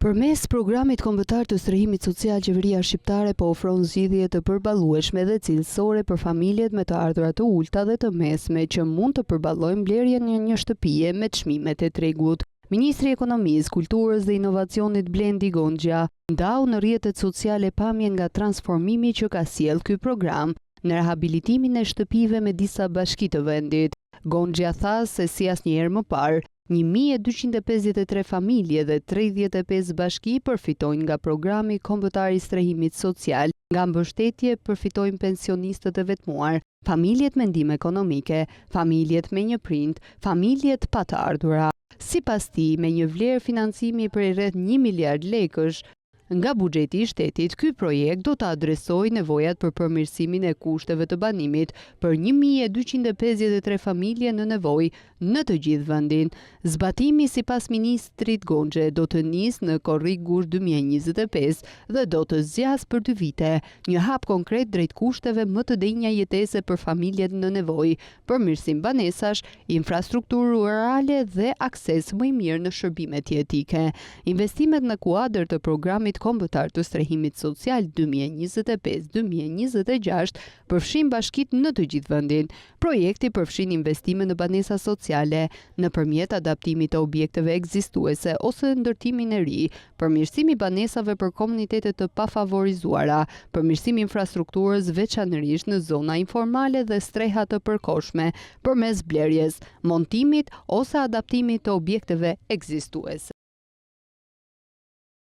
Përmes programit kombëtar të strehimit social, qeveria shqiptare po ofron zgjidhje të përballueshme dhe cilësore për familjet me të ardhurat të ulta dhe të mesme që mund të përballojnë blerjen në një shtëpie me çmimet e tregut. Ministri i Ekonomisë, Kulturës dhe Inovacionit Blendi Gonxha ndau në rrjetet sociale pamjen nga transformimi që ka sjellë ky program në rehabilitimin e shtëpive me disa bashki të vendit. Gonxha tha se si asnjëherë më parë 1253 familje dhe 35 bashki përfitojnë nga programi kombëtar i strehimit social. Nga mbështetje përfitojnë pensionistët e vetmuar, familjet me ndihmë ekonomike, familjet me një prind, familjet pa të ardhura. Sipas tij, me një vlerë financimi për rreth 1 miliard lekësh nga buxheti i shtetit, ky projekt do të adresojë nevojat për përmirësimin e kushteve të banimit për 1253 familje në nevojë në të gjithë vendin. Zbatimi sipas ministrit Gonxhe do të nisë në korrik gusht 2025 dhe do të zgjas për 2 vite, një hap konkret drejt kushteve më të denja jetese për familjet në nevojë, përmirësim banesash, infrastrukturë rurale dhe akses më i mirë në shërbimet jetike. Investimet në kuadër të programit kombëtar të strehimit social 2025-2026 përfshin bashkitë në të gjithë vendin. Projekti përfshin investime në banesa sociale, nëpërmjet adaptimit të objekteve ekzistuese ose ndërtimin e ri, përmirësimi banesave për komunitete të pafavorizuara, përmirësimi infrastrukturës veçanërisht në zona informale dhe streha të përkohshme, përmes blerjes, montimit ose adaptimit të objekteve ekzistuese.